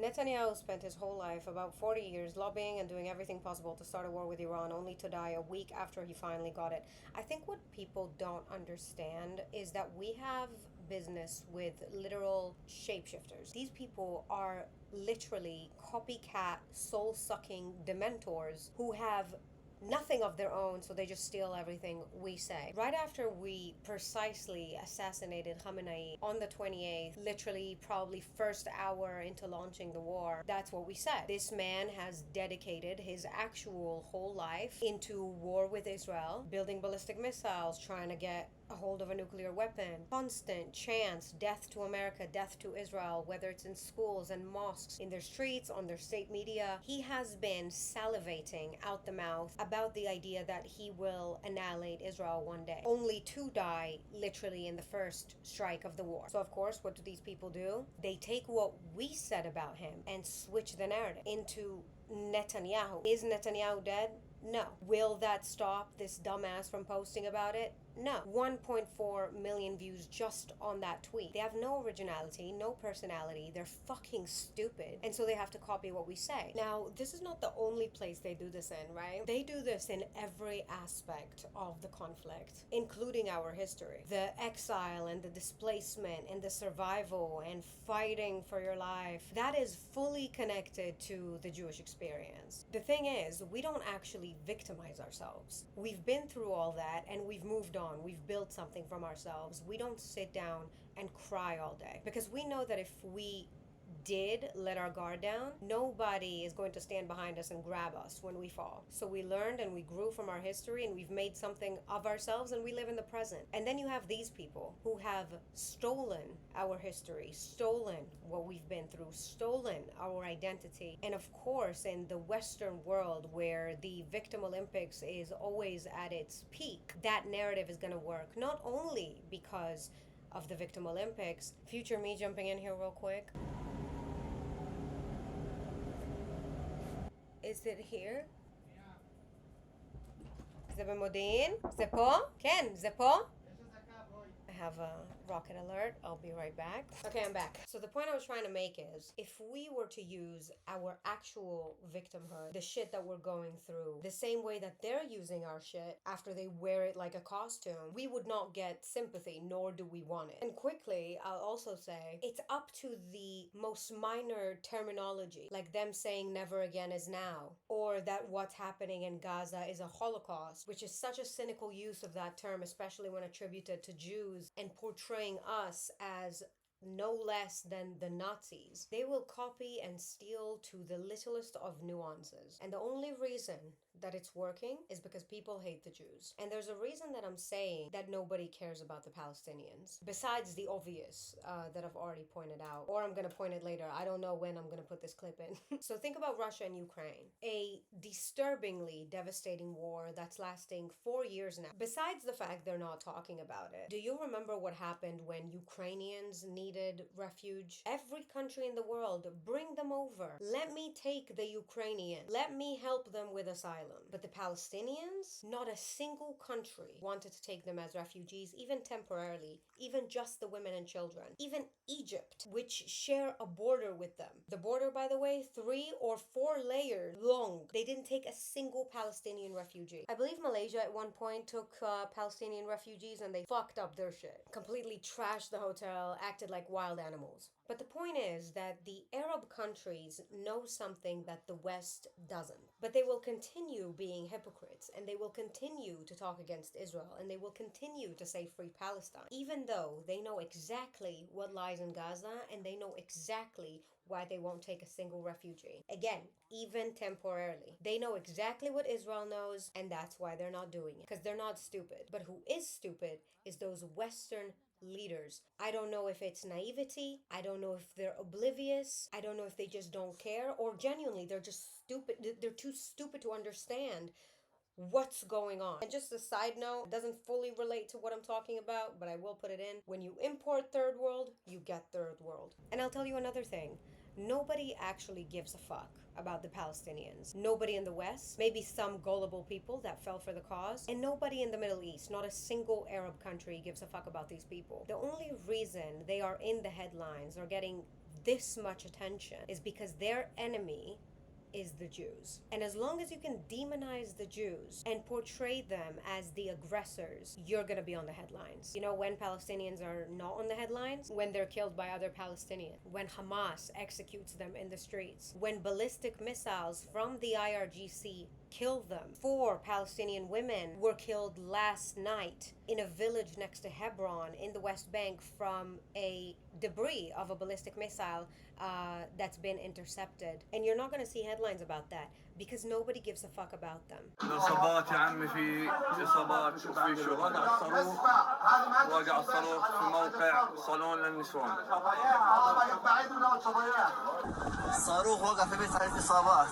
Netanyahu spent his whole life, about 40 years, lobbying and doing everything possible to start a war with Iran, only to die a week after he finally got it. I think what people don't understand is that we have business with literal shapeshifters. These people are literally copycat, soul sucking dementors who have nothing of their own, so they just steal everything we say. Right after we precisely assassinated Khamenei on the 28th, literally probably first hour into launching the war, that's what we said. This man has dedicated his actual whole life into war with Israel, building ballistic missiles, trying to get a hold of a nuclear weapon. Constant chants, death to America, death to Israel, whether it's in schools and mosques, in their streets, on their state media. He has been salivating out the mouth about the idea that he will annihilate Israel one day, only to die literally in the first strike of the war. So of course, what do these people do? They take what we said about him and switch the narrative into Netanyahu. Is Netanyahu dead? No. Will that stop this dumbass from posting about it? No. 1.4 million views just on that tweet. They have no originality, no personality. They're fucking stupid. And so they have to copy what we say. Now, this is not the only place they do this in, right? They do this in every aspect of the conflict, including our history. The exile and the displacement and the survival and fighting for your life. That is fully connected to the Jewish experience. The thing is, we don't actually victimize ourselves. We've been through all that and we've moved on. We've built something from ourselves. We don't sit down and cry all day because we know that if we did let our guard down, nobody is going to stand behind us and grab us when we fall. So we learned and we grew from our history and we've made something of ourselves and we live in the present. And then you have these people who have stolen our history, stolen what we've been through, stolen our identity. And of course, in the Western world where the Victim Olympics is always at its peak, that narrative is going to work not only because of the Victim Olympics. Future me jumping in here real quick. Is it here? זה במודיעין? זה פה? כן, זה פה? I have a rocket alert. I'll be right back. Okay, I'm back. So the point I was trying to make is, if we were to use our actual victimhood, the shit that we're going through, the same way that they're using our shit after they wear it like a costume, we would not get sympathy, nor do we want it. And quickly, I'll also say, it's up to the most minor terminology, like them saying never again is now, or that what's happening in Gaza is a Holocaust, which is such a cynical use of that term, especially when attributed to Jews, and portraying us as no less than the Nazis. They will copy and steal to the littlest of nuances. And the only reason that it's working is because people hate the Jews. And there's a reason that I'm saying that nobody cares about the Palestinians, besides the obvious that I've already pointed out, or I'm going to point it later. I don't know when I'm going to put this clip in. So think about Russia and Ukraine, a disturbingly devastating war that's lasting 4 years now. Besides the fact they're not talking about it, do you remember what happened when Ukrainians needed refuge? Every country in the world, bring them over. Let me take the Ukrainian. Let me help them with asylum. But the Palestinians, not a single country wanted to take them as refugees, even temporarily, even just the women and children. Even Egypt, which share a border with them. The border, by the way, 3 or 4 layers long. They didn't take a single Palestinian refugee. I believe Malaysia at one point took Palestinian refugees and they fucked up their shit. Completely trashed the hotel, acted like wild animals. But the point is that the Arab countries know something that the West doesn't. But they will continue being hypocrites, and they will continue to talk against Israel, and they will continue to say free Palestine, even though they know exactly what lies in Gaza, and they know exactly why they won't take a single refugee. Again, even temporarily. They know exactly what Israel knows, and that's why they're not doing it. Because they're not stupid. But who is stupid is those Western leaders. I don't know if it's naivety. I don't know if they're oblivious. I don't know if they just don't care, or genuinely they're just stupid. They're too stupid to understand what's going on. And just a side note, it doesn't fully relate to what I'm talking about, but I will put it in. When you import third world, you get third world. And I'll tell you another thing. Nobody actually gives a fuck about the Palestinians. Nobody in the West, maybe some gullible people that fell for the cause, and nobody in the Middle East, not a single Arab country gives a fuck about these people. The only reason they are in the headlines or getting this much attention is because their enemy is the Jews. And as long as you can demonize the Jews and portray them as the aggressors, you're gonna be on the headlines. You know when Palestinians are not on the headlines? When they're killed by other Palestinians. When Hamas executes them in the streets. When ballistic missiles from the IRGC kill them. 4 Palestinian women were killed last night in a village next to Hebron in the West Bank from a debris of a ballistic missile that's been intercepted. And you're not going to see headlines about that because nobody gives a fuck about them. الإصابات يا عمي في إصابات وفي شو وقع الصاروخ في موقع صالون للنسوان. الصاروخ وقع في بيت عليه إصابات.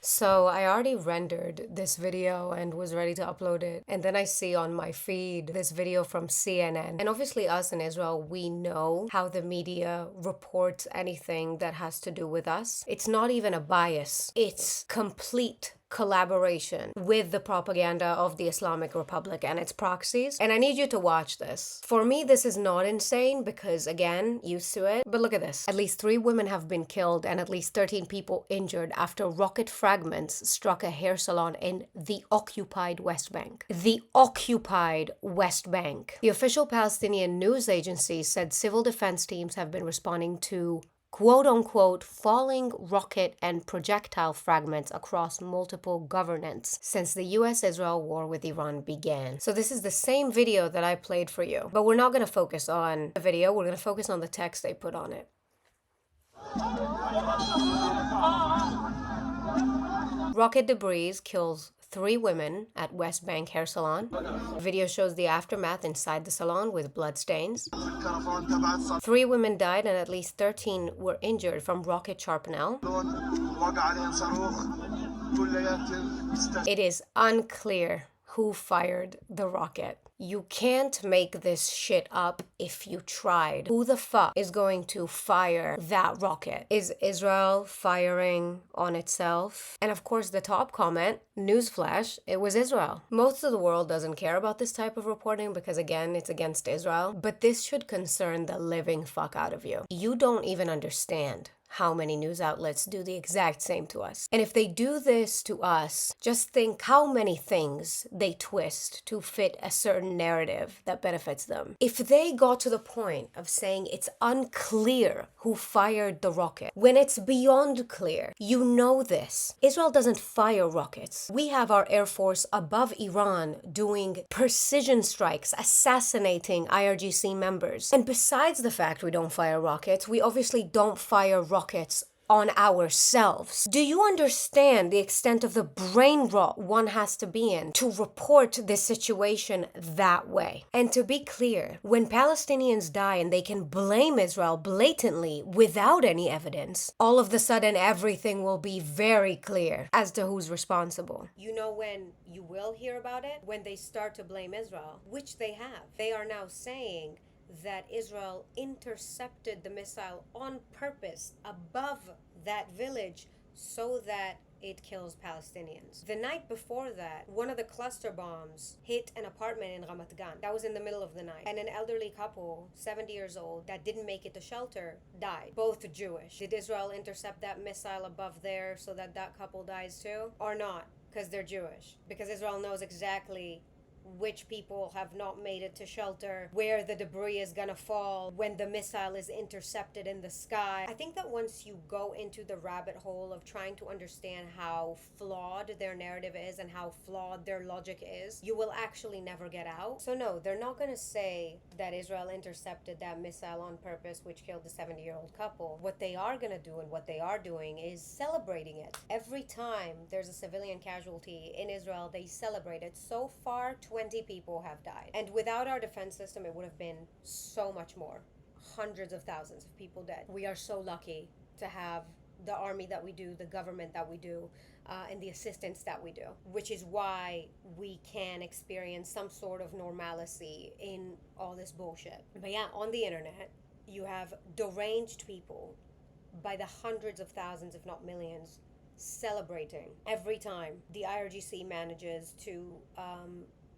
So I already rendered this video and was ready to upload it. And then I see on my feed this video from CNN. And obviously us in Israel, we know how the media reports anything that has to do with us. It's not even a bias. It's complete collaboration with the propaganda of the Islamic Republic and its proxies. And I need you to watch this. For me, this is not insane because, again, used to it. But look at this. At least 3 women have been killed and at least 13 people injured after rocket fragments struck a hair salon in the occupied West Bank. The occupied West Bank. The official Palestinian news agency said civil defense teams have been responding to quote-unquote falling rocket and projectile fragments across multiple governments since the US-Israel war with Iran began. So this is the same video that I played for you, but we're not going to focus on the video, we're going to focus on the text they put on it. Rocket debris kills 3 women at West Bank hair salon. Video shows the aftermath inside the salon with bloodstains. 3 women died and at least 13 were injured from rocket shrapnel. It is unclear who fired the rocket. You can't make this shit up if you tried. Who the fuck is going to fire that rocket? Is Israel firing on itself? And of course, the top comment, newsflash, it was Israel. Most of the world doesn't care about this type of reporting because, again, it's against Israel. But this should concern the living fuck out of you. You don't even understand how many news outlets do the exact same to us. And if they do this to us, just think how many things they twist to fit a certain narrative that benefits them. If they got to the point of saying it's unclear who fired the rocket, when it's beyond clear, you know this. Israel doesn't fire rockets. We have our Air Force above Iran doing precision strikes, assassinating IRGC members. And besides the fact we don't fire rockets, we obviously don't fire rockets on ourselves. Do you understand the extent of the brain rot one has to be in to report this situation that way? And to be clear, when Palestinians die and they can blame Israel blatantly without any evidence, all of a sudden everything will be very clear as to who's responsible. You know when you will hear about it? When they start to blame Israel, which they have. They are now saying that Israel intercepted the missile on purpose above that village so that it kills Palestinians. The night before that, one of the cluster bombs hit an apartment in Ramat Gan. That was in the middle of the night. And an elderly couple, 70 years old, that didn't make it to shelter, died. Both Jewish. Did Israel intercept that missile above there so that that couple dies too? Or not? Because they're Jewish. Because Israel knows exactly which people have not made it to shelter, where the debris is gonna fall when the missile is intercepted in the sky. I think that once you go into the rabbit hole of trying to understand how flawed their narrative is and how flawed their logic is, you will actually never get out. So no, they're not gonna say that Israel intercepted that missile on purpose, which killed the 70-year-old couple. What they are gonna do and what they are doing is celebrating it. Every time there's a civilian casualty in Israel, they celebrate it. So far, 20 people have died. And without our defense system, it would have been so much more. hundreds of thousands of people dead. We are so lucky to have the army that we do, the government that we do, and the assistance that we do, which is why we can experience some sort of normalcy in all this bullshit. But yeah, on the internet, you have deranged people by the hundreds of thousands, if not millions, celebrating every time the IRGC manages to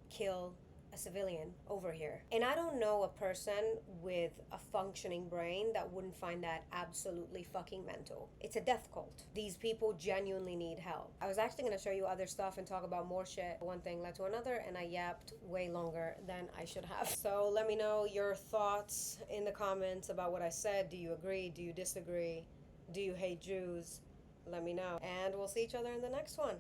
kill a civilian over here. And I don't know a person with a functioning brain that wouldn't find that absolutely fucking mental. It's a death cult. These people genuinely need help. I was actually going to show you other stuff and talk about more shit. One thing led to another, and I yapped way longer than I should have. So let me know your thoughts in the comments about what I said. Do you agree? Do you disagree? Do you hate Jews? Let me know. And we'll see each other in the next one.